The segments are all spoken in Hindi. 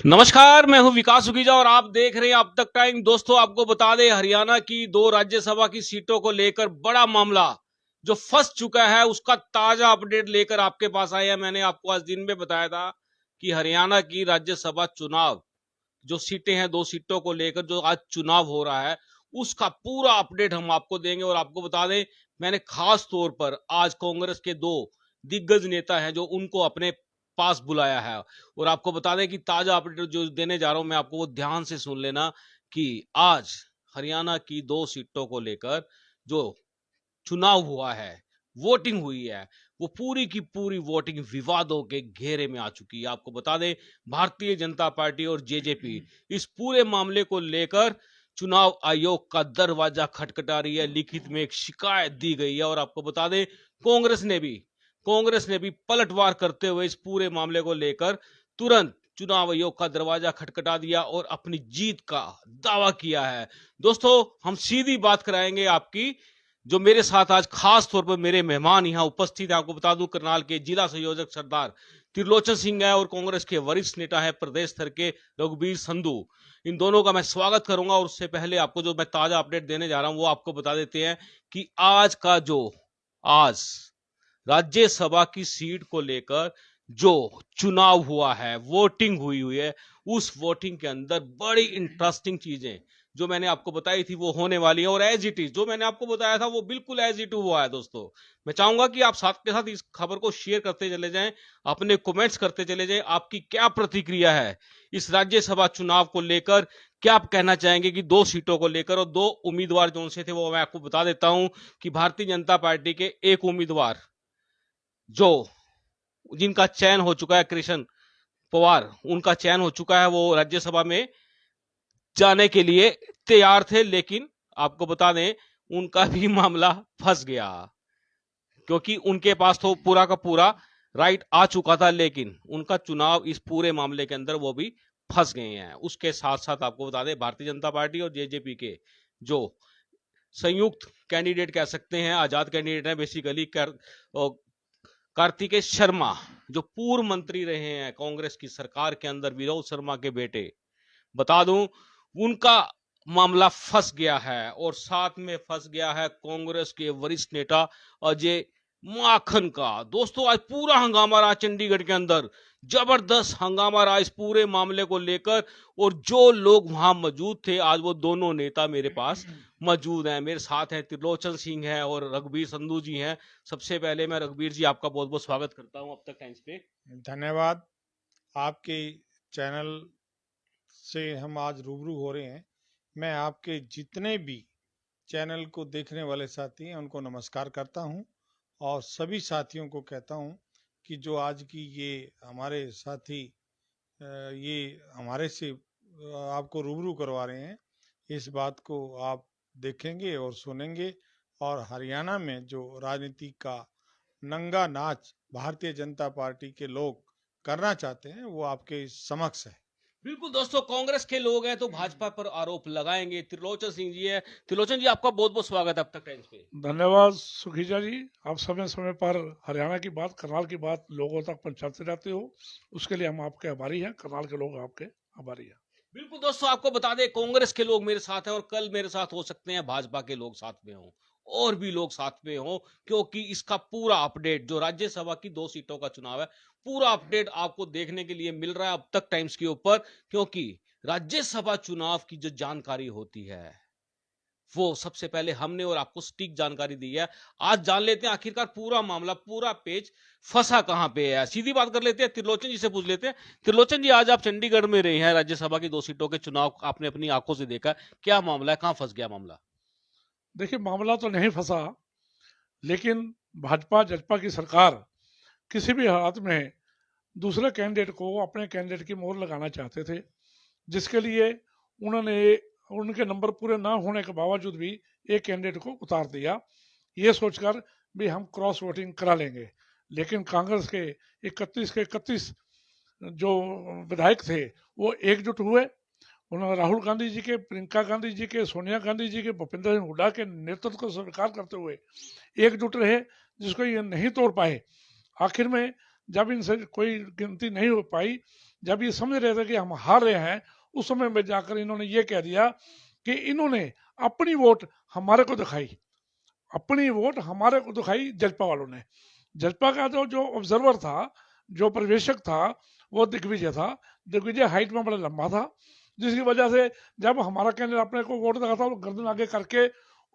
नमस्कार, मैं हूं विकास सुखीजा और आप देख रहे हैं अब तक टाइम। दोस्तों, आपको बता दें, हरियाणा की 2 राज्यसभा की सीटों को लेकर बड़ा मामला जो फंस चुका है, उसका ताजा अपडेट लेकर आपके पास आए हैं। मैंने आपको आज दिन में बताया था कि हरियाणा की राज्यसभा चुनाव जो सीटें हैं, 2 सीटों को लेकर जो आज चुनाव हो रहा है, उसका पूरा अपडेट हम आपको देंगे। और आपको बता दें, मैंने खास तौर पर आज कांग्रेस के 2 दिग्गज नेता हैं जो उनको अपने पास बुलाया है। और आपको बता दें कि ताजा अपडेट जो देने जा रहा हूं मैं आपको, वो ध्यान से सुन लेना कि आज हरियाणा की 2 सीटों को लेकर जो चुनाव हुआ है, वोटिंग हुई है, वो पूरी की पूरी वोटिंग विवादों के घेरे में आ चुकी है। आपको बता दें, भारतीय जनता पार्टी और जेजेपी इस पूरे मामले को लेकर चुनाव आयोग का दरवाजा खटखटा रही है। लिखित में एक शिकायत दी गई है। और आपको बता दें, कांग्रेस ने भी पलटवार करते हुए इस पूरे मामले को लेकर तुरंत चुनाव आयोग का दरवाजा खटखटा दिया और अपनी जीत का दावा किया है। दोस्तों, हम सीधी बात कराएंगे आपकी। जो मेरे साथ आज खास तौर पर मेरे मेहमान यहां उपस्थित है, आपको बता दूं, करनाल के जिला संयोजक सरदार त्रिलोचन सिंह है और कांग्रेस के वरिष्ठ नेता है प्रदेश स्तर के रघुबीर संधू। इन दोनों का मैं स्वागत करूंगा। और उससे पहले आपको जो मैं ताजा अपडेट देने जा रहा हूं, वो आपको बता देते हैं कि आज राज्यसभा की सीट को लेकर जो चुनाव हुआ है, वोटिंग हुई है, उस वोटिंग के अंदर बड़ी इंटरेस्टिंग चीजें जो मैंने आपको बताई थी वो होने वाली है। और एज इट इज जो मैंने आपको बताया था वो बिल्कुल एज इट हुआ है। दोस्तों, मैं चाहूंगा कि आप साथ के साथ इस खबर को शेयर करते चले जाएं, अपने कमेंट्स करते चले जाएं। आपकी क्या प्रतिक्रिया है इस राज्यसभा चुनाव को लेकर? क्या आप कहना चाहेंगे कि 2 सीटों को लेकर? और 2 उम्मीदवार जो से थे वो मैं आपको बता देता हूं कि भारतीय जनता पार्टी के एक उम्मीदवार जो जिनका चयन हो चुका है, कृष्ण पवार, उनका चयन हो चुका है, वो राज्यसभा में जाने के लिए तैयार थे। लेकिन आपको बता दें, उनका भी मामला फंस गया, क्योंकि उनके पास तो पूरा का पूरा राइट आ चुका था, लेकिन उनका चुनाव इस पूरे मामले के अंदर वो भी फंस गए हैं। उसके साथ साथ आपको बता दें, भारतीय जनता पार्टी और जेजेपी के जो संयुक्त कैंडिडेट कह सकते हैं, आजाद कैंडिडेट है बेसिकली, कार्तिकेय शर्मा, जो पूर्व मंत्री रहे हैं कांग्रेस की सरकार के अंदर, विनोद शर्मा के बेटे, बता दूं, उनका मामला फंस गया है। और साथ में फंस गया है कांग्रेस के वरिष्ठ नेता अजय माखन का। दोस्तों, आज पूरा हंगामा रहा चंडीगढ़ के अंदर, जबरदस्त हंगामा रहा इस पूरे मामले को लेकर। और जो लोग वहां मौजूद थे, आज वो दोनों नेता मेरे पास मौजूद हैं। मेरे साथ हैं त्रिलोचन सिंह है और रघुबीर संधू जी हैं। सबसे पहले मैं रघुबीर जी, आपका बहुत बहुत स्वागत करता हूं अब तक टाइम्स पे। धन्यवाद। आपके चैनल से हम आज रूबरू हो रहे हैं। मैं आपके जितने भी चैनल को देखने वाले साथी हैं उनको नमस्कार करता हूं और सभी साथियों को कहता हूं कि जो आज की ये हमारे साथी ये हमारे से आपको रूबरू करवा रहे हैं, इस बात को आप देखेंगे और सुनेंगे। और हरियाणा में जो राजनीति का नंगा नाच भारतीय जनता पार्टी के लोग करना चाहते हैं वो आपके समक्ष है। बिल्कुल दोस्तों, कांग्रेस के लोग हैं तो भाजपा पर आरोप लगाएंगे। त्रिलोचन सिंह जी है। त्रिलोचन जी, आपका बहुत बहुत स्वागत है अब तक टाइम्स पे। धन्यवाद सुखीजा जी। आप समय समय पर हरियाणा की बात, करनाल की बात लोगों तक पहुंचाते रहते हो, उसके लिए हम आपके आभारी हैं। करनाल के लोग आपके आभारी हैं। बिल्कुल दोस्तों, आपको बता दें, कांग्रेस के लोग मेरे साथ हैं और कल मेरे साथ हो सकते हैं भाजपा के लोग साथ में हों, और भी लोग साथ में हों, क्योंकि इसका पूरा अपडेट जो राज्यसभा की 2 सीटों का चुनाव है, पूरा अपडेट आपको देखने के लिए मिल रहा है अब तक टाइम्स के ऊपर। क्योंकि राज्यसभा चुनाव की जो जानकारी होती है, वो सबसे पहले हमने और आपको सटीक जानकारी दी है। आज जान लेते हैं आखिरकार पूरा मामला, पूरा पेज फंसा कहां पे है। सीधी बात कर लेते हैं, त्रिलोचन जी से पूछ लेते हैं। त्रिलोचन जी, आज आप चंडीगढ़ में रहे हैं, राज्यसभा की 2 सीटों के चुनाव आपने अपनी आंखों से देखा, क्या मामला है, कहां फंस गया मामला? देखिए, मामला तो नहीं फंसा, लेकिन भाजपा जजपा की सरकार किसी भी हालत में दूसरे कैंडिडेट को अपने कैंडिडेट की मोहर लगाना चाहते थे, जिसके लिए उन्होंने उनके नंबर पूरे ना होने के बावजूद भी एक कैंडिडेट को उतार दिया, ये सोचकर भी हम क्रॉस वोटिंग करा लेंगे। लेकिन कांग्रेस के 31 जो विधायक थे वो एकजुट हुए। उन्होंने राहुल गांधी जी के, प्रियंका गांधी जी के, सोनिया गांधी जी के, भूपेंद्र सिंह हुड्डा के नेतृत्व को स्वीकार करते हुए एकजुट रहे, जिसको ये नहीं तोड़ पाए। आखिर में जब इनसे कोई गिनती नहीं हो पाई, जब ये समझ रहे थे कि हम हार रहे हैं, उस समय में जाकर इन्होंने ये कह दिया कि इन्होंने अपनी वोट हमारे को दिखाई, अपनी वोट हमारे को दिखाई जजपा वालों ने। जजपा का जो ऑब्जर्वर था, जो पर्यवेक्षक था, वो दिग्विजय था। दिग्विजय हाइट में बड़ा लंबा था, जिसकी वजह से जब हमारा कैंडिडेट अपने को वोट दिखाता था, वो गर्दन आगे करके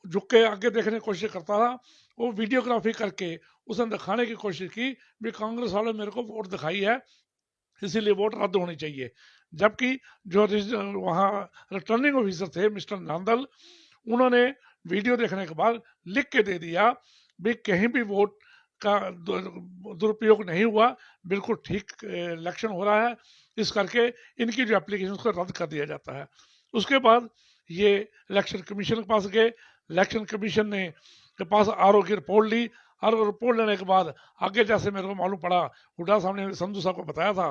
झुक के आगे देखने की कोशिश करता था। वो वीडियोग्राफी करके उसने दिखाने की कोशिश की भी कांग्रेस वालों ने मेरे को वोट दिखाई है, इसीलिए वोट रद्द होनी चाहिए। जबकि जो वहाँ रिटर्निंग ऑफिसर थे मिस्टर नांदल, उन्होंने वीडियो देखने के बाद लिख के दे दिया भी कहीं भी वोट का दुरुपयोग नहीं हुआ, बिल्कुल ठीक इलेक्शन हो रहा है, इस करके इनकी जो एप्लीकेशन उसको रद्द कर दिया जाता है। उसके बाद ये इलेक्शन कमीशन के पास गए, इलेक्शन कमीशन ने के पास आरओ की रिपोर्ट ली, और रिपोर्ट लेने के बाद आगे जैसे मेरे को मालूम पड़ा, हुड्डा साहब ने संधू साहब को बताया था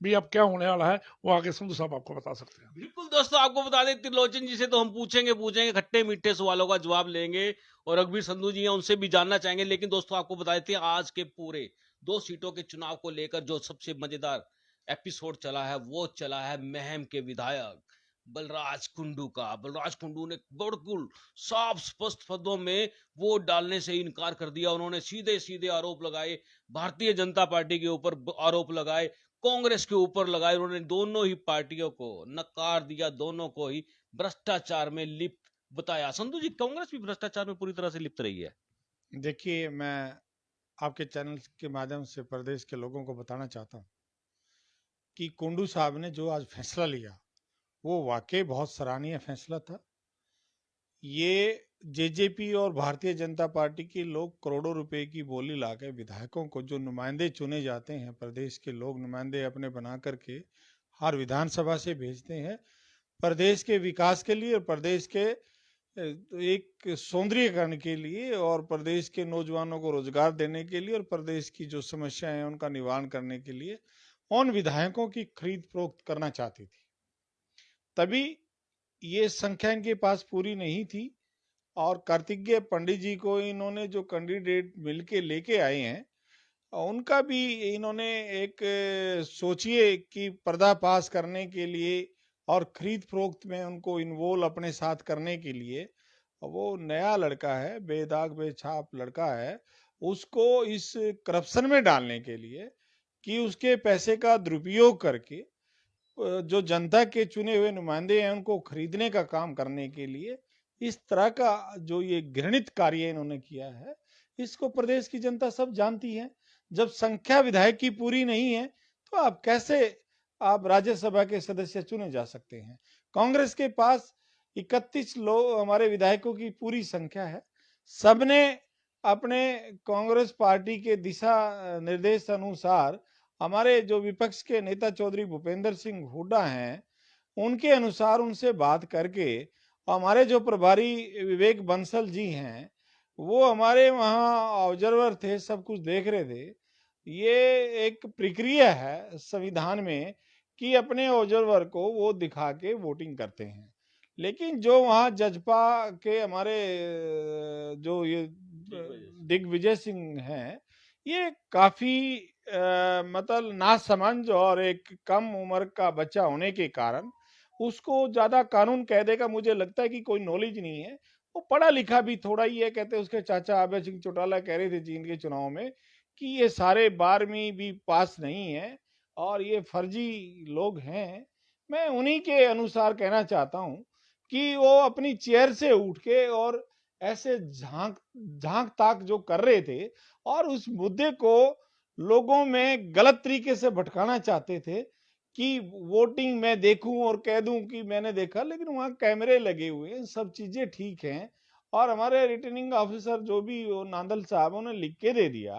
भी अब क्या होने वाला है, वो आगे संधू साहब आपको बता सकते हैं। बिल्कुल दोस्तों, आपको बता दें त्रिलोचन जी से तो हम पूछेंगे खट्टे मीठे सवालों का जवाब लेंगे, और रघुवीर संधू जी हैं उनसे भी जानना चाहेंगे। लेकिन दोस्तों आपको बता देते हैं आज के पूरे 2 सीटों के चुनाव को लेकर जो सबसे मजेदार एपिसोड चला है, वो चला है महम के विधायक बलराज कुंडू का। बलराज कुंडू ने बिल्कुल साफ स्पष्ट शब्दों में वोट डालने से इनकार कर दिया। उन्होंने सीधे सीधे आरोप लगाए, भारतीय जनता पार्टी के ऊपर आरोप लगाए, कांग्रेस के ऊपर लगाए। उन्होंने दोनों ही पार्टियों को नकार दिया, दोनों को ही भ्रष्टाचार में लिप्त बताया। संधू जी, कांग्रेस भी भ्रष्टाचार में पूरी तरह से लिप्त रही है। देखिए, मैं आपके चैनल के माध्यम से प्रदेश के लोगों को बताना चाहता हूँ कि कुंडू साहब ने जो आज फैसला लिया, वो वाकई बहुत सराहनीय फैसला था। ये जेजेपी और भारतीय जनता पार्टी के लोग करोड़ों रुपए की बोली लाकर विधायकों को, जो नुमाइंदे चुने जाते हैं, प्रदेश के लोग नुमाइंदे अपने बना करके हर विधानसभा से भेजते हैं प्रदेश के विकास के लिए, और प्रदेश के एक सौंदर्यीकरण के लिए, और प्रदेश के नौजवानों को रोजगार देने के लिए, और प्रदेश की जो समस्याएं हैं उनका निवारण करने के लिए उन विधायकों की खरीद फरोख्त करना चाहती थी। तभी ये संख्या इनके पास पूरी नहीं थी, और कार्तिकेय पंडित जी को इन्होंने जो कैंडिडेट मिलके लेके आए हैं, उनका भी इन्होंने एक सोचिए कि पर्दाफाश करने के लिए और खरीद फरोख्त में उनको इन्वॉल्व अपने साथ करने के लिए, वो नया लड़का है, बेदाग बेछाप लड़का है, उसको इस करप्शन में डालने के लिए कि उसके पैसे का दुरुपयोग करके जो जनता के चुने हुए नुमाइंदे हैं उनको खरीदने का काम करने के लिए इस तरह का जो ये घृणित कार्य इन्होंने किया है, इसको प्रदेश की जनता सब जानती है। जब संख्या विधायक की पूरी नहीं है तो आप कैसे राज्यसभा के सदस्य चुने जा सकते हैं। कांग्रेस के पास 31 लोग हमारे विधायकों की पूरी संख्या है। सबने अपने कांग्रेस पार्टी के दिशा निर्देश अनुसार, हमारे जो विपक्ष के नेता चौधरी भूपेंद्र सिंह हुड्डा हैं, उनके अनुसार उनसे बात करके, हमारे जो प्रभारी विवेक बंसल जी हैं, वो हमारे वहाँ ऑब्जर्वर थे, सब कुछ देख रहे थे। ये एक प्रक्रिया है संविधान में कि अपने ऑब्जर्वर को वो दिखा के वोटिंग करते हैं। लेकिन जो वहाँ जजपा के हमारे जो ये दिग्विजय सिंह हैं, ये काफी मतलब नासमझ और एक कम उम्र का बच्चा होने के कारण उसको ज्यादा कानून कायदे का मुझे लगता है कि कोई नॉलेज नहीं है। वो पढ़ा लिखा भी थोड़ा ही है। कहते उसके चाचा अभय सिंह चौटाला कह रहे थे चीन के चुनाव में कि ये सारे 12वीं भी पास नहीं है और ये फर्जी लोग हैं। मैं उन्हीं के अनुसार कहना चाहता हूं कि वो अपनी चेयर से उठ के और ऐसे झांक ताक जो कर रहे थे और उस मुद्दे को लोगों में गलत तरीके से भटकाना चाहते थे कि वोटिंग मैं देखूं और कह दूं कि मैंने देखा, लेकिन वहां कैमरे लगे हुए हैं, सब चीजें ठीक हैं। और हमारे रिटर्निंग ऑफिसर जो भी नांदल साहब, उन्होंने लिख के दे दिया,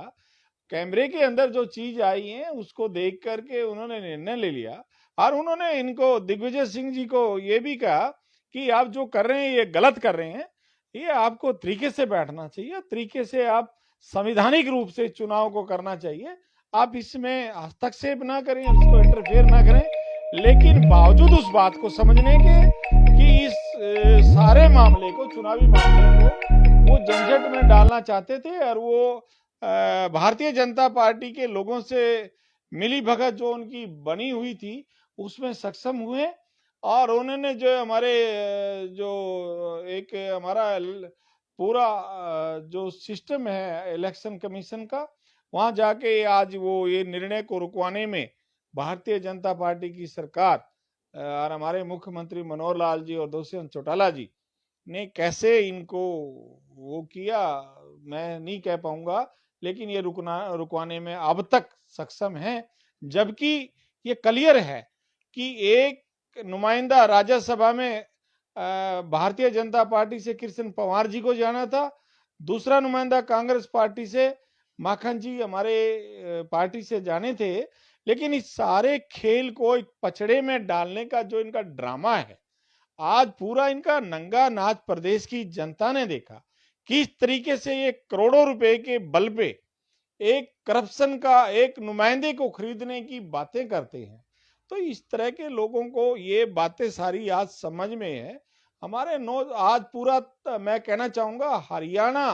कैमरे के अंदर जो चीज आई है उसको देख करके उन्होंने निर्णय ले लिया। और उन्होंने इनको दिग्विजय सिंह जी को ये भी कहा कि आप जो कर रहे हैं ये गलत कर रहे हैं, ये आपको तरीके से बैठना चाहिए, तरीके से आप संवैधानिक रूप से चुनाव को करना चाहिए, आप इसमें हस्तक्षेप ना करें, इसको इंटरफेयर ना करें। लेकिन बावजूद उस बात को समझने के कि इस सारे मामले को, चुनावी मामले को वो झंझट में डालना चाहते थे और वो भारतीय जनता पार्टी के लोगों से मिली भगत जो उनकी बनी हुई थी उसमें सक्षम हुए और उन्होंने जो हमारे जो एक हमारा पूरा जो सिस्टम है इलेक्शन कमीशन का, वहां जाके आज वो ये निर्णय को रुकवाने में भारतीय जनता पार्टी की सरकार और हमारे मुख्यमंत्री मनोहर लाल जी और दुष्यंत चौटाला जी ने कैसे इनको वो किया, मैं नहीं कह पाऊंगा, लेकिन ये रुकवाने में अब तक सक्षम है। जबकि ये क्लियर है कि एक नुमाइंदा राज्यसभा में भारतीय जनता पार्टी से कृष्ण पवार जी को जाना था, दूसरा नुमाइंदा कांग्रेस पार्टी से माखन जी हमारे पार्टी से जाने थे। लेकिन इस सारे खेल को एक पचड़े में डालने का जो इनका ड्रामा है, आज पूरा इनका नंगा नाच प्रदेश की जनता ने देखा। किस तरीके से ये करोड़ों रुपए के बल पे एक करप्शन का एक नुमाइंदे को खरीदने की बातें करते हैं। तो इस तरह के लोगों को ये बातें सारी आज समझ में है। हमारे आज पूरा मैं कहना चाहूंगा हरियाणा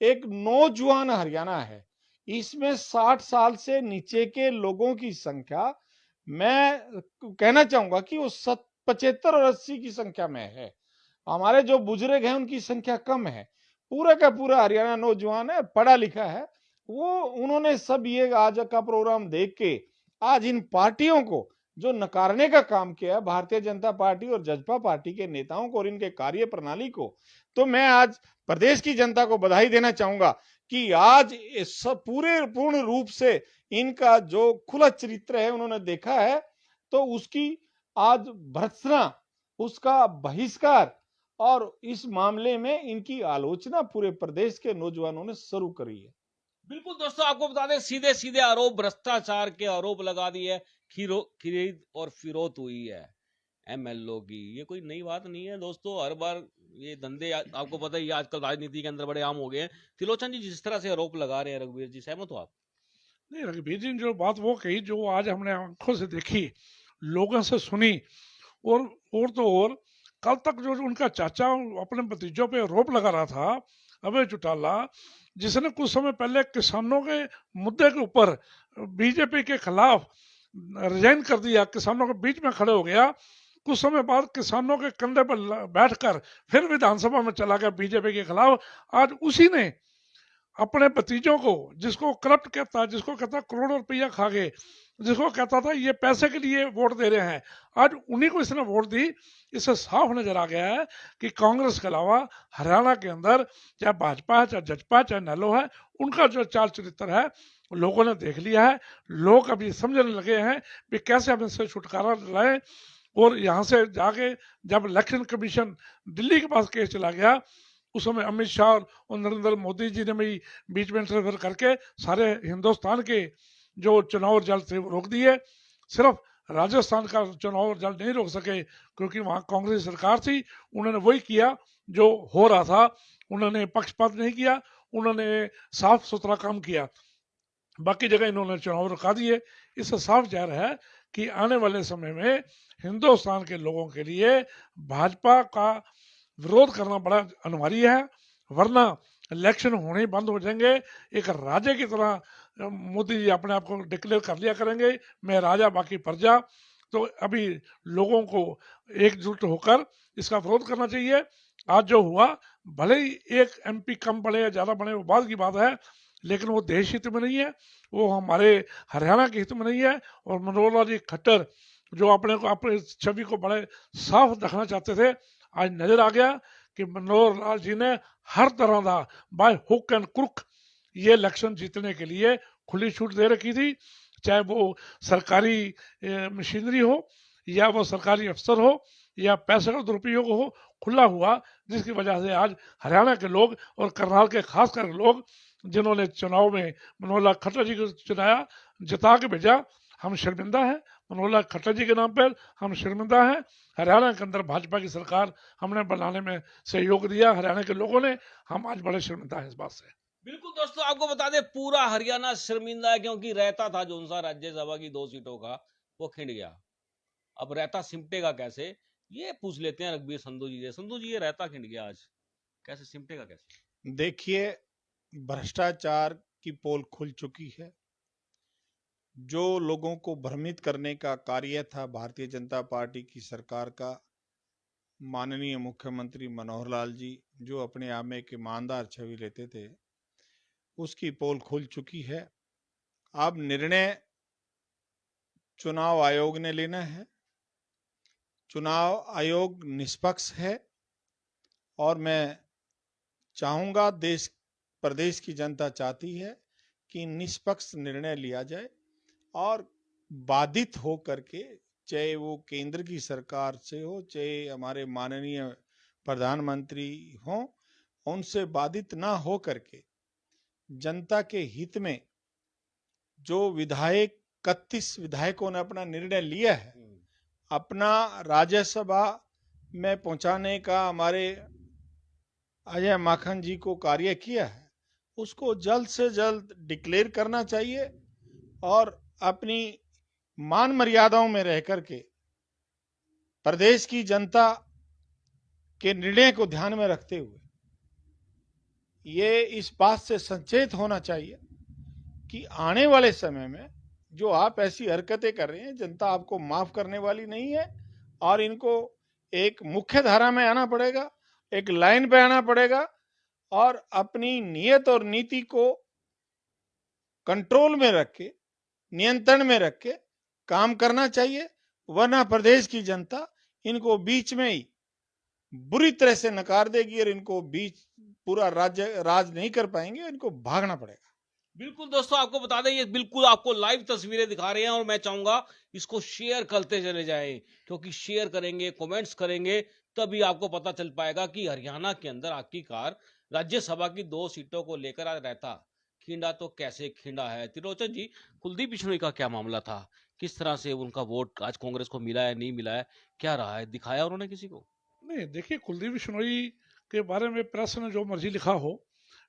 एक नौजवान हरियाणा है। इसमें 60 साल से नीचे के लोगों की संख्या मैं कहना चाहूंगा कि वो 75 और 80 की संख्या में है। हमारे जो बुजुर्ग हैं उनकी संख्या कम है। पूरा का पूरा हरियाणा नौजवान है, पढ़ा लिखा है। वो उन्होंने सब ये आज का प्रोग्राम देख के आज इन पार्टियों को जो नकारने का काम किया है, भारतीय जनता पार्टी और जजपा पार्टी के नेताओं को और इनके कार्य प्रणाली को, तो मैं आज प्रदेश की जनता को बधाई देना चाहूंगा कि आज सब पूरे पूर्ण रूप से इनका जो खुला चरित्र है उन्होंने देखा है। तो उसकी आज भर्त्सना, उसका बहिष्कार और इस मामले में इनकी आलोचना पूरे प्रदेश के नौजवानों ने शुरू करी है। बिल्कुल दोस्तों, आपको बता दें सीधे सीधे आरोप, भ्रष्टाचार के आरोप लगा दिए, खरीद और फिरौत हुई है एमएलओ की। ये कोई नई बात नहीं है दोस्तों, हर बार ये धंधे आपको पता ही आजकल राजनीति के अंदर बड़े आम हो गए हैं। त्रिलोचन जी जिस तरह से आरोप लगा रहे हैं, रघुवीर जी सहमत हो आप? नहीं, रघुवीर जी ने जो बात वो कही, जो आज हमने आंखों से देखी, लोगों से सुनी, और तो और कल तक जो उनका चाचा अपने भतीजों पे आरोप लगा रहा था, अभय चौटाला, जिसने कुछ समय पहले किसानों के मुद्दे के ऊपर बीजेपी के खिलाफ रिजाइन कर दिया, किसानों के बीच में खड़े हो गया, कुछ समय बाद किसानों के कंधे पर बैठकर फिर विधानसभा में चला गया बीजेपी के खिलाफ। आज उसी ने अपने भतीजों को, जिसको करप्ट कहता है, जिसको कहता करोड़ों रुपया खा गए, जिसको कहता था ये पैसे के लिए वोट दे रहे हैं, आज उन्हीं को इसने वोट दी। इससे साफ नजर आ गया है कि कांग्रेस के अलावा हरियाणा के अंदर चाहे भाजपा है, चाहे जजपा, चाहे नैलो है, उनका जो चाल चरित्र है लोगों ने देख लिया है। लोग अभी समझने लगे हैं कि कैसे हम इससे छुटकारा लाएं। और यहाँ से जाके जब इलेक्शन कमीशन दिल्ली के पास केस चला गया, उस समय अमित शाह और नरेंद्र मोदी जी ने भी बीच में इंटरफेयर करके सारे हिंदुस्तान के जो चुनाव रिजल्ट थे वो रोक दिए। सिर्फ राजस्थान का चुनाव रिजल्ट नहीं रोक सके क्योंकि वहां कांग्रेस सरकार थी। उन्होंने वही किया जो हो रहा था, उन्होंने पक्षपात नहीं किया, उन्होंने साफ सुथरा काम किया। बाकी जगह इन्होंने चुनाव रुका दिए। इससे साफ जाहिर है कि आने वाले समय में हिंदुस्तान के लोगों के लिए भाजपा का विरोध करना बड़ा अनिवार्य है, वरना इलेक्शन होने ही बंद हो जाएंगे। एक राजा की तरह मोदी जी अपने आप को डिक्लेयर कर लिया करेंगे, मैं राजा बाकी प्रजा। तो अभी लोगों को एकजुट होकर इसका विरोध करना चाहिए। आज जो हुआ, भले ही एक एमपी कम बढ़े या ज्यादा बढ़े वो बात की बात है, लेकिन वो देश हित में नहीं है, वो हमारे हरियाणा के हित में नहीं है। और मनोहर लाल जी खट्टर जो अपने छवि को बड़े साफ रखना चाहते थे, आज नजर आ गया कि मनोहर लाल जी ने हर तरह का बाय हुक एंड क्रुक ये इलेक्शन जीतने के लिए खुली छूट दे रखी थी। चाहे वो सरकारी मशीनरी हो या वो सरकारी अफसर हो या पैसे का दुरुपयोग हो, खुला हुआ, जिसकी वजह से आज हरियाणा के लोग और करनाल के खासकर लोग जिन्होंने चुनाव में मनोहर लाल खट्टर जी को चुनाया, जिता के भेजा, हम शर्मिंदा हैं। मनोहर लाल खट्टर जी के नाम पर हम शर्मिंदा हैं। हरियाणा के अंदर भाजपा की सरकार हमने बनाने में सहयोग दिया, हरियाणा के लोगों ने, हम आज बड़े शर्मिंदा हैं इस बात से। बिल्कुल दोस्तों, आपको बता दें पूरा हरियाणा शर्मिंदा है क्योंकि रहता था जो सा राज्यसभा की 2 सीटों का वो खिंड गया। अब रहता सिमटेगा कैसे, ये पूछ लेते हैं रघुवीर संधू जी से। संधू जी, ये रहता खिंड गया, आज कैसे सिमटेगा कैसे? देखिए, भ्रष्टाचार की पोल खुल चुकी है। जो लोगों को भ्रमित करने का कार्य था भारतीय जनता पार्टी की सरकार का, माननीय मुख्यमंत्री मनोहर लाल जी जो अपने आप में एक ईमानदार छवि लेते थे, उसकी पोल खुल चुकी है। अब निर्णय चुनाव आयोग ने लेना है। चुनाव आयोग निष्पक्ष है और मैं चाहूंगा, देश प्रदेश की जनता चाहती है कि निष्पक्ष निर्णय लिया जाए और बाधित हो करके, चाहे वो केंद्र की सरकार से हो, चाहे हमारे माननीय प्रधानमंत्री हो, उनसे बाधित ना हो करके जनता के हित में जो विधायक 31 विधायकों ने अपना निर्णय लिया है, अपना राज्यसभा में पहुंचाने का हमारे अजय माखन जी को कार्य किया है, उसको जल्द से जल्द डिक्लेयर करना चाहिए और अपनी मान मर्यादाओं में रह करके प्रदेश की जनता के निर्णय को ध्यान में रखते हुए ये इस बात से सचेत होना चाहिए कि आने वाले समय में जो आप ऐसी हरकतें कर रहे हैं, जनता आपको माफ करने वाली नहीं है और इनको एक मुख्य धारा में आना पड़ेगा, एक लाइन पे आना पड़ेगा और अपनी नियत और नीति को कंट्रोल में रख के, नियंत्रण में रख के काम करना चाहिए, वरना प्रदेश की जनता इनको बीच में ही बुरी तरह से नकार देगी और इनको बीच पूरा राज्य राज नहीं कर पाएंगे, इनको भागना पड़ेगा। बिल्कुल दोस्तों, आपको बता दें ये बिल्कुल आपको लाइव तस्वीरें दिखा रहे हैं और मैं चाहूंगा इसको शेयर करते चले जाएं, क्योंकि शेयर करेंगे, कमेंट्स करेंगे, तभी आपको पता चल पाएगा कि हरियाणा के अंदर आखिरकार राज्यसभा की 2 सीटों को लेकर आज रहता खींडा तो कैसे खींडा है। त्रिलोचन जी, कुलदीप बिश्नोई का क्या मामला था, किस तरह से उनका वोट आज कांग्रेस को मिला है, नहीं मिला है, क्या रहा है, दिखाया उन्होंने किसी को? नहीं, देखिए, कुलदीप बिश्नोई के बारे में प्रेस ने जो मर्जी लिखा हो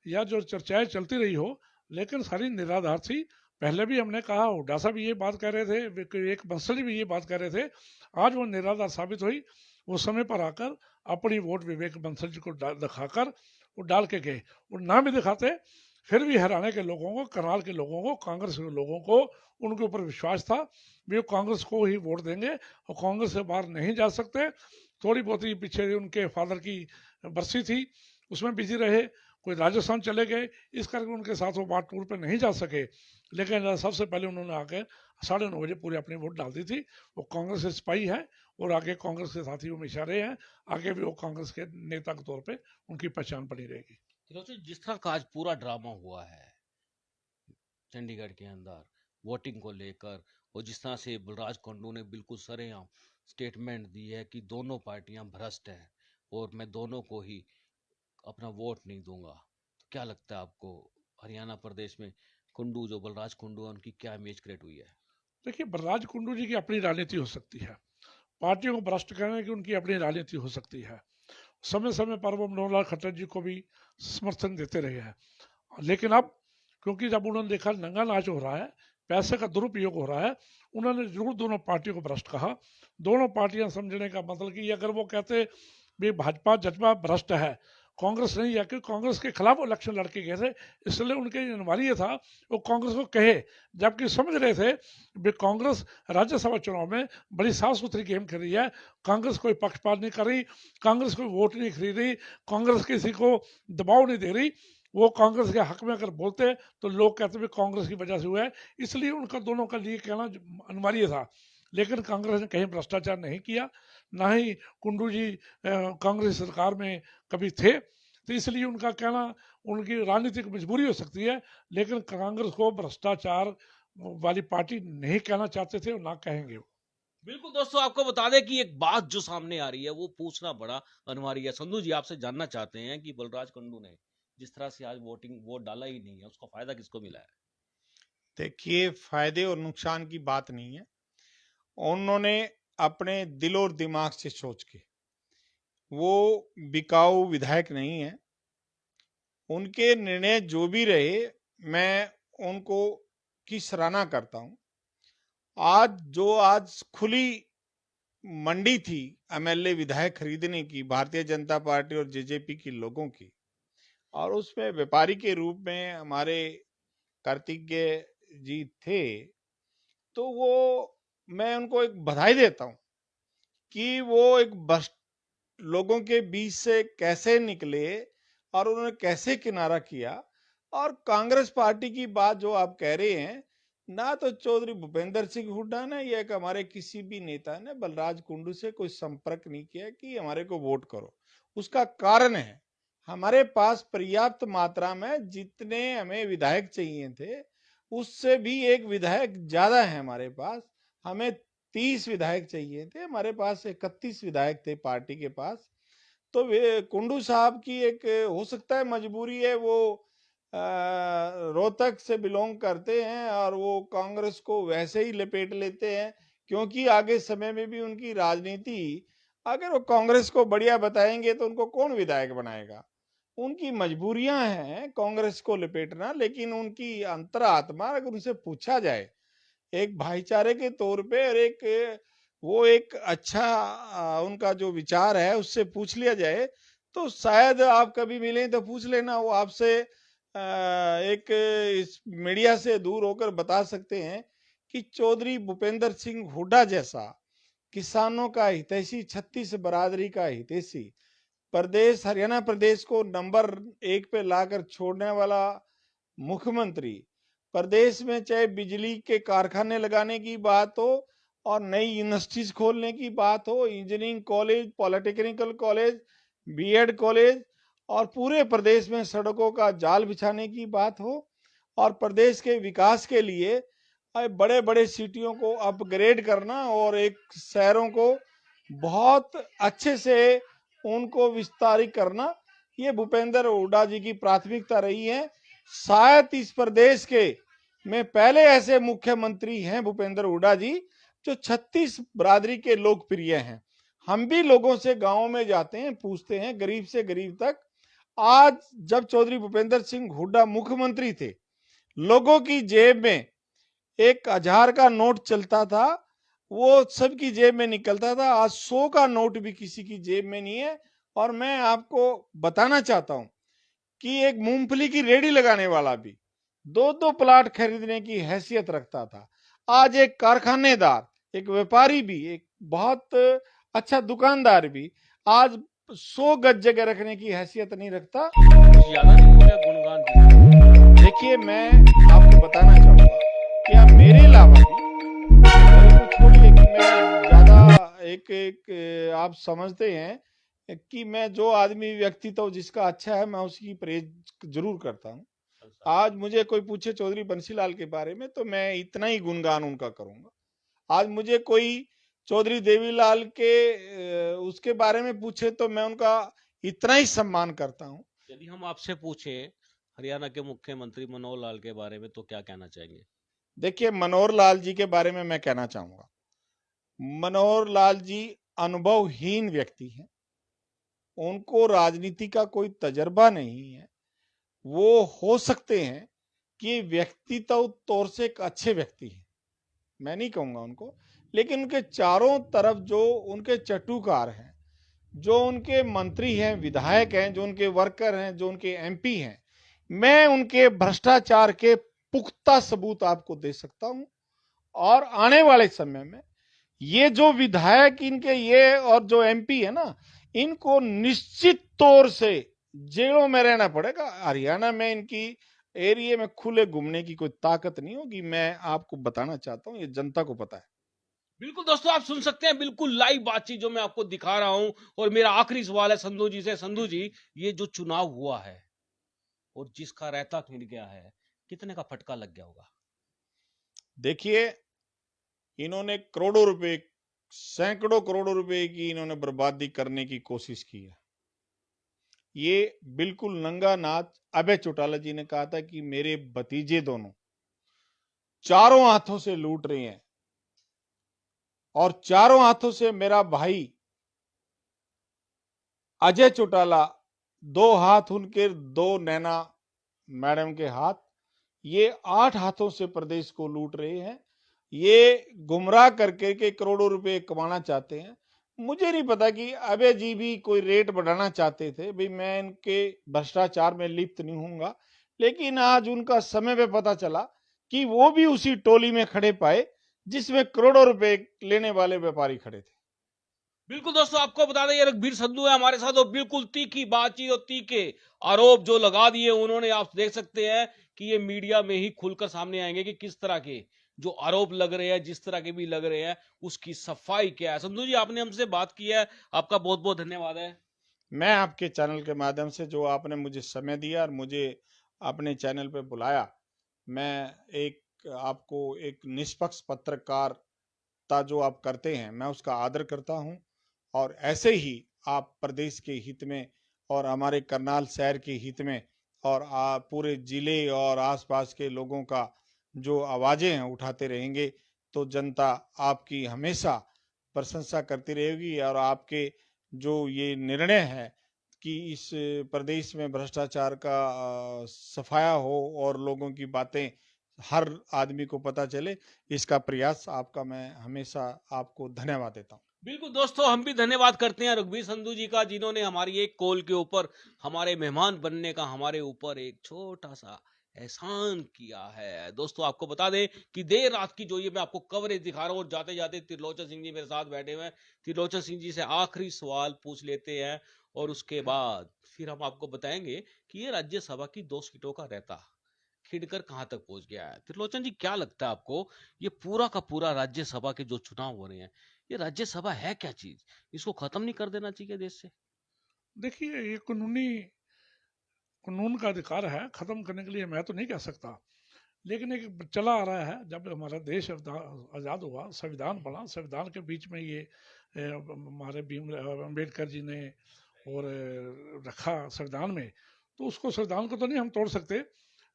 या जो चर्चाएं चलती रही हो, लेकिन सारी निराधार थी। पहले भी हमने कहा, हुड्डा साहब भी ये बात कह रहे थे, एक बंसल भी ये बात कह रहे थे, आज वो निराधार साबित हुई। वो समय पर आकर अपनी वोट विवेक बंसल जी को दिखाकर वो डाल के गए। वो ना भी दिखाते फिर भी हरियाणा के लोगों को, करनाल के लोगों को, कांग्रेस के लोगों को उनके ऊपर विश्वास था भी वो कांग्रेस को ही वोट देंगे और कांग्रेस से बाहर नहीं जा सकते। थोड़ी बहुत ही पीछे उनके फादर की बरसी थी, उसमें बिजी रहे, कोई राजस्थान चले गए, इस करके उनके साथ वो बात टूर पे नहीं जा सके। लेकिन सबसे पहले उन्होंने आके 9:30 बजे पूरी अपनी वोट डाल दी थी। वो कांग्रेस से सिपाही है और आगे कांग्रेस के साथी वो हमेशा रहे हैं, आगे भी वो कांग्रेस के नेता के तौर पे उनकी पहचान बनी रहेगी। त्रिलोचन, जिस तरह का आज पूरा ड्रामा हुआ है चंडीगढ़ के अंदर वोटिंग को लेकर, और जिस तरह से बलराज कुंडू ने बिल्कुल सरेआम स्टेटमेंट दी है कि दोनों पार्टियां भ्रष्ट हैं और मैं दोनों को ही अपना वोट नहीं दूंगा, तो क्या लगता है आपको हरियाणा प्रदेश में कुंडू, जो बलराज कुंडू है, उनकी क्या इमेज क्रिएट हुई है? देखिए, बलराज कुंडू जी की अपनी राजनीति हो सकती है, पार्टियों को भ्रष्ट करने की उनकी अपनी राजनीति हो सकती है। समय समय पर वो मनोहर लाल खट्टर जी को भी समर्थन देते रहे हैं, लेकिन अब क्योंकि जब उन्होंने देखा नंगा नाच हो रहा है, पैसे का दुरुपयोग हो रहा है, उन्होंने जरूर दोनों पार्टियों को भ्रष्ट कहा। दोनों पार्टियां समझने का मतलब कि अगर वो कहते भी भाजपा जजपा भ्रष्ट है, कांग्रेस नहीं है, क्योंकि कांग्रेस के खिलाफ वो इलेक्शन लड़के गए थे, इसलिए उनके अनिवार्य था वो कांग्रेस को कहे, जबकि समझ रहे थे भी कांग्रेस राज्यसभा चुनाव में बड़ी साफ सुथरी गेम खेल रही है, कांग्रेस कोई पक्षपात नहीं कर रही, कांग्रेस कोई वोट नहीं खरीद रही, कांग्रेस किसी को दबाव नहीं दे रही। वो कांग्रेस के हक में अगर बोलते तो लोग कहते भी कांग्रेस की वजह से हुआ है, इसलिए उनका दोनों का लिए कहना अनिवार्य था। लेकिन कांग्रेस ने कहीं भ्रष्टाचार नहीं किया, ना ही कुंडू जी कांग्रेस सरकार में कभी थे, तो इसलिए उनका कहना उनकी राजनीतिक मजबूरी हो सकती है, लेकिन कांग्रेस को भ्रष्टाचार वाली पार्टी नहीं कहना चाहते थे और ना कहेंगे। बिल्कुल दोस्तों, आपको बता दें कि एक बात जो सामने आ रही है वो पूछना बड़ा अनिवार्य है। संधू जी, आपसे जानना चाहते हैं कि बलराज कुंडू ने जिस तरह से आज वोट डाला ही नहीं है, उसका फायदा किसको मिला है? देखिए, फायदे और नुकसान की बात नहीं है, उन्होंने अपने दिल और दिमाग से सोच के, वो बिकाऊ विधायक नहीं है, उनके निर्णय जो भी रहे मैं उनको की सराहना करता हूं। आज खुली मंडी थी एमएलए विधायक खरीदने की, भारतीय जनता पार्टी और जेजेपी के लोगों की, और उसमें व्यापारी के रूप में हमारे कार्तिकेय जी थे, तो वो मैं उनको एक बधाई देता हूं कि वो एक बस लोगों के बीच से कैसे निकले और उन्होंने कैसे किनारा किया। और कांग्रेस पार्टी की बात जो आप कह रहे हैं, ना तो चौधरी भूपेंद्र सिंह हुड्डा ने या एक हमारे किसी भी नेता ने बलराज कुंडू से कोई संपर्क नहीं किया कि हमारे को वोट करो। उसका कारण है, हमारे पास पर्याप्त मात्रा में जितने हमें विधायक चाहिए थे उससे भी एक विधायक ज्यादा है हमारे पास। हमें 30 विधायक चाहिए थे, हमारे पास 31 विधायक थे पार्टी के पास। तो वे कुंडू साहब की एक हो सकता है मजबूरी है, वो रोहतक से बिलोंग करते हैं और वो कांग्रेस को वैसे ही लपेट लेते हैं, क्योंकि आगे समय में भी उनकी राजनीति, अगर वो कांग्रेस को बढ़िया बताएंगे तो उनको कौन विधायक बनाएगा। उनकी मजबूरियां हैं कांग्रेस को लपेटना, लेकिन उनकी अंतरात्मा अगर उनसे पूछा जाए एक भाईचारे के तौर पे, और एक वो एक अच्छा उनका जो विचार है उससे पूछ लिया जाए, तो शायद आप कभी मिलें तो पूछ लेना, वो आपसे एक इस मीडिया से दूर होकर बता सकते हैं कि चौधरी भूपेंद्र सिंह हुड्डा जैसा किसानों का हितैषी, 36 बरादरी का हितैषी, प्रदेश हरियाणा प्रदेश को नंबर 1 पे लाकर छोड़ने वाला मुख्यमंत्री, प्रदेश में चाहे बिजली के कारखाने लगाने की बात हो और नई यूनिवर्सिटीज खोलने की बात हो, engineering college, polytechnical college, BEd college, और पूरे प्रदेश में सड़कों का जाल बिछाने की बात हो, और प्रदेश के विकास के लिए बड़े बड़े सिटियों को अपग्रेड करना और एक शहरों को बहुत अच्छे से उनको विस्तारित करना, ये भूपेंद्र हुड्डा जी की प्राथमिकता रही है। शायद इस प्रदेश के में पहले ऐसे मुख्यमंत्री हैं भूपेंद्र हुड्डा जी, जो 36 बरादरी के लोकप्रिय हैं। हम भी लोगों से गांव में जाते हैं, पूछते हैं, गरीब से गरीब तक। आज जब चौधरी भूपेंद्र सिंह हुड्डा मुख्यमंत्री थे, लोगों की जेब में 1000 का नोट चलता था, वो सबकी जेब में निकलता था। आज 100 का नोट भी किसी की जेब में नहीं है। और मैं आपको बताना चाहता हूं कि एक मूंगफली की रेडी लगाने वाला भी 2-2 प्लाट खरीदने की हैसियत रखता था। आज एक कारखानेदार, एक व्यापारी भी, एक बहुत अच्छा दुकानदार भी आज 100 गज जगह रखने की हैसियत नहीं रखता। कुछ ज्यादा नहीं हो गया गुणगान जी? देखिए, मैं आपको बताना चाहूंगा कि आप मेरे अलावा भी, मेरे को छोड़िए कि मैं ज्यादा एक आप समझते हैं कि मैं जो आदमी व्यक्तित्व जिसका अच्छा है मैं उसकी प्रेज जरूर करता हूँ। आज मुझे कोई पूछे चौधरी बंसीलाल के बारे में तो मैं इतना ही गुणगान उनका करूंगा। आज मुझे कोई चौधरी देवीलाल के उसके बारे में पूछे तो मैं उनका इतना ही सम्मान करता हूं। यदि हम आपसे पूछे हरियाणा के मुख्यमंत्री मनोहर लाल के बारे में तो क्या कहना चाहेंगे? देखिए, मनोहर लाल जी के बारे में मैं कहना चाहूंगा, मनोहर लाल जी अनुभवहीन व्यक्ति हैं। उनको राजनीति का कोई तजर्बा नहीं है। वो हो सकते हैं कि व्यक्तित्व तौर से एक अच्छे व्यक्ति हैं, मैं नहीं कहूंगा उनको, लेकिन उनके चारों तरफ जो उनके चटुकार हैं, जो उनके मंत्री हैं, विधायक हैं, जो उनके वर्कर हैं, जो उनके एमपी हैं, मैं उनके भ्रष्टाचार के पुख्ता सबूत आपको दे सकता हूं। और आने वाले समय में ये जो विधायक इनके ये और जो एमपी है ना, इनको निश्चित तौर से जेलों में रहना पड़ेगा। हरियाणा में इनकी एरिया में खुले घूमने की कोई ताकत नहीं होगी। मैं आपको बताना चाहता हूं, ये जनता को पता है। बिल्कुल दोस्तों, आप सुन सकते हैं बिल्कुल लाइव बातचीत जो मैं आपको दिखा रहा हूं। और मेरा आखिरी सवाल है संधू जी से। संधू जी, ये जो चुनाव हुआ है और जिसका रहता खिंड गया है, कितने का फटका लग गया होगा? देखिए, इन्होंने करोड़ों रुपए, सैकड़ों करोड़ों रुपए की इन्होंने बर्बादी करने की कोशिश की है। ये बिल्कुल नंगा नाच अभय चौटाला जी ने कहा था कि मेरे भतीजे दोनों चारों हाथों से लूट रहे हैं और चारों हाथों से मेरा भाई अजय चौटाला, 2 हाथ उनके, 2 नैना मैडम के हाथ, ये 8 हाथों से प्रदेश को लूट रहे हैं। ये गुमराह करके के करोड़ों रुपए कमाना चाहते हैं। मुझे नहीं पता कि अभय जी भी कोई रेट बढ़ाना चाहते थे। भाई, मैं इनके भ्रष्टाचार में लिप्त नहीं हूंगा, लेकिन आज उनका समय पे पता चला कि वो भी उसी टोली में खड़े पाए जिसमें करोड़ों रुपए लेने वाले व्यापारी खड़े थे। बिल्कुल दोस्तों, आपको बता दें ये रघुवीर संधू है हमारे साथ और बिल्कुल तीखी बातचीत और तीखे आरोप जो लगा दिए उन्होंने, आप देख सकते हैं कि ये मीडिया में ही खुलकर सामने आएंगे कि किस तरह के जो आरोप लग रहे हैं, जिस तरह के भी लग रहे हैं, उसकी सफाई क्या है। संधू जी, आपने हमसे बात की है, आपका बहुत बहुत धन्यवाद है। मैं आपके चैनल के माध्यम से जो आपने मुझे समय दिया और मुझे अपने चैनल पे बुलाया, मैं एक आपको एक निष्पक्ष पत्रकारिता जो आप करते हैं मैं उसका आदर करता हूं, और ऐसे ही आप प्रदेश के हित में और हमारे करनाल शहर के हित में और पूरे जिले और आसपास के लोगों का जो आवाजें हैं उठाते रहेंगे, तो जनता आपकी हमेशा प्रशंसा करती रहेगी। और आपके जो ये निर्णय है कि इस प्रदेश में भ्रष्टाचार का सफाया हो और लोगों की बातें हर आदमी को पता चले, इसका प्रयास आपका मैं हमेशा आपको धन्यवाद देता हूँ। बिल्कुल दोस्तों, हम भी धन्यवाद करते हैं रघुवीर संधू जी का, जिन्होंने हमारी एक कॉल के ऊपर हमारे मेहमान बनने का हमारे ऊपर एक छोटा सा एहसान किया है। दोस्तों, आपको बता दें कि देर रात की जो ये मैं आपको कवरेज दिखा रहा हूँ, और जाते जाते त्रिलोचन सिंह जी मेरे साथ बैठे हुए हैं। त्रिलोचन सिंह जी से आखिरी सवाल पूछ लेते हैं और उसके बाद फिर हम आपको बताएंगे कि ये राज्यसभा की 2 सीटों का रहता खिड़कर कहां तक पहुंच गया है। त्रिलोचन जी, क्या लगता है आपको, ये पूरा का पूरा राज्यसभा के जो चुनाव हो रहे हैं, ये राज्यसभा है क्या चीज? इसको खत्म नहीं कर देना चाहिए देश से? देखिए, ये कानून का अधिकार है, खत्म करने के लिए मैं तो नहीं कह सकता, लेकिन एक चला आ रहा है। जब हमारा देश आज़ाद हुआ, संविधान बना, संविधान के बीच में ये हमारे भीम अम्बेडकर जी ने और रखा संविधान में, तो उसको संविधान को तो नहीं हम तोड़ सकते,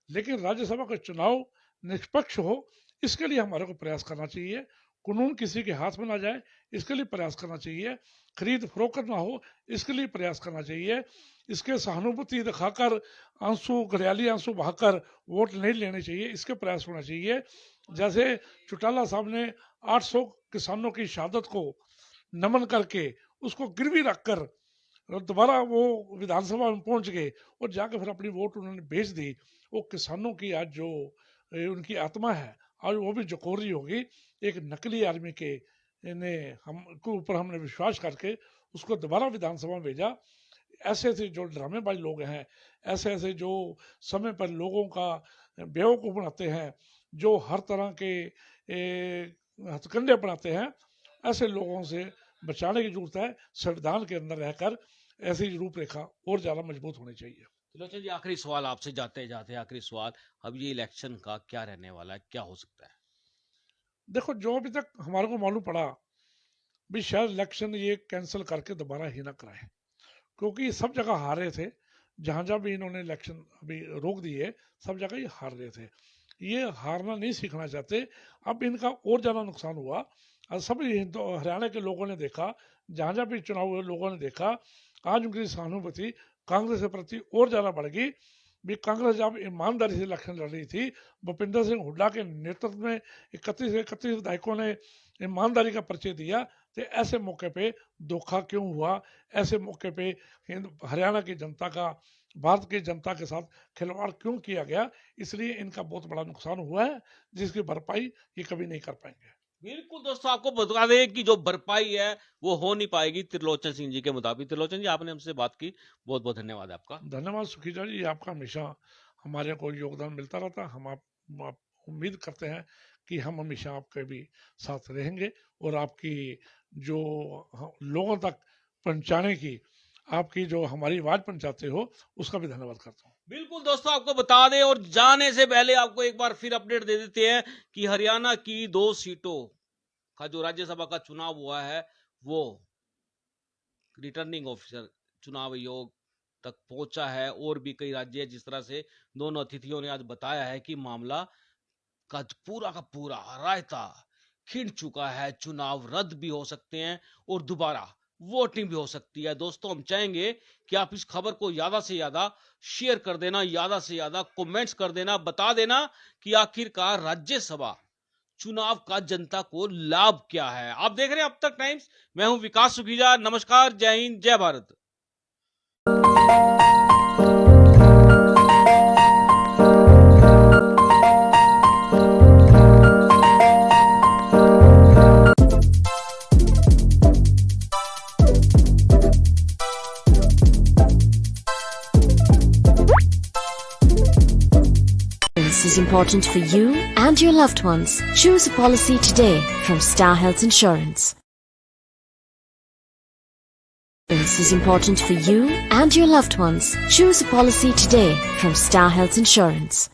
लेकिन राज्यसभा का चुनाव निष्पक्ष हो, इसके लिए हमारे को प्रयास करना चाहिए। कानून किसी के हाथ में ना जाए, इसके लिए प्रयास करना चाहिए। खरीद फरोख्त ना हो, इसके लिए प्रयास करना चाहिए। इसके सहानुभूति दिखाकर घड़ियाली आंसू बहाकर वोट नहीं लेने चाहिए, इसके प्रयास होना चाहिए। जैसे चौटाला साहब ने 800 किसानों की शहादत को नमन करके उसको गिरवी रखकर दोबारा वो विधानसभा में पहुंच गए और जाकर फिर अपनी वोट उन्होंने भेज दी। वो किसानों की आज जो उनकी आत्मा है, आज वो भी जकोरी होगी। एक नकली आदमी के ने हमको ऊपर हमने विश्वास करके उसको दोबारा विधानसभा में भेजा। ऐसे ऐसे जो ड्रामेबाज लोग हैं, ऐसे ऐसे जो समय पर लोगों का बेवकूफ़ बनाते हैं, जो हर तरह के हथकंडे अपनाते हैं, ऐसे लोगों से बचाने की जरूरत है। संविधान के अंदर रहकर ऐसी रूपरेखा और ज्यादा मजबूत होनी चाहिए। त्रिलोचन जी, आखिरी सवाल आपसे जाते जाते आखिरी सवाल, अब ये इलेक्शन का क्या रहने वाला है, क्या हो सकता है? देखो, जो अभी तक हमारे को मालूम पड़ा भी शायद इलेक्शन ये कैंसिल करके दोबारा ही ना कराए, क्योंकि सब जगह हार रहे थे। जहां जहां भी इन्होंने इलेक्शन अभी रोक दिए, सब जगह ये हार रहे थे। ये हारना नहीं सीखना चाहते। अब इनका और ज्यादा नुकसान हुआ। और सब हरियाणा के लोगों ने देखा, जहां जहां भी चुनाव हुए लोगों ने देखा, आज उनकी सहानुभूति कांग्रेस के प्रति और ज्यादा बढ़ गई। भी कांग्रेस जब ईमानदारी से इलेक्शन लड़ रही थी, भूपिंदर सिंह हुड्डा के नेतृत्व में 31 विधायकों ने ईमानदारी का परिचय दिया, तो ऐसे मौके पे धोखा क्यों हुआ? ऐसे मौके पे हरियाणा की जनता का, भारत की जनता के साथ खिलवाड़ क्यों किया गया? इसलिए इनका बहुत बड़ा नुकसान हुआ है, जिसकी भरपाई ये कभी नहीं कर पाएंगे। बिल्कुल दोस्तों, आपको बता दें कि जो भरपाई है वो हो नहीं पाएगी त्रिलोचन सिंह जी के मुताबिक। त्रिलोचन जी, आपने हमसे बात की, बहुत बहुत धन्यवाद आपका। धन्यवाद सुखीजा जी, आपका हमेशा हमारे को योगदान मिलता रहता। हम आप उम्मीद करते हैं कि हम हमेशा आपके भी साथ रहेंगे और आपकी जो लोगों तक पहुंचाने की, आपकी जो हमारी आवाज पहुंचाते हो, उसका भी धन्यवाद करता हूँ। बिल्कुल दोस्तों, आपको बता दें और जाने से पहले आपको एक बार फिर अपडेट दे देते हैं कि हरियाणा की 2 सीटों का जो राज्यसभा का चुनाव हुआ है, वो रिटर्निंग ऑफिसर चुनाव आयोग तक पहुंचा है। और भी कई राज्य, जिस तरह से दोनों अतिथियों ने आज बताया है कि मामला का पूरा रायता खिंड चुका है। चुनाव रद्द भी हो सकते हैं और दोबारा वोटिंग भी हो सकती है। दोस्तों, हम चाहेंगे कि आप इस खबर को ज्यादा से ज्यादा शेयर कर देना, ज्यादा से ज्यादा कमेंट्स कर देना, बता देना कि आखिरकार राज्यसभा चुनाव का जनता को लाभ क्या है। आप देख रहे हैं अब तक टाइम्स, मैं हूं विकास सुखीजा। नमस्कार, जय हिंद, जय Bharat. is important for you and your loved ones. Choose a policy today from Star Health Insurance. This is important for you and your loved ones. Choose a policy today from Star Health Insurance.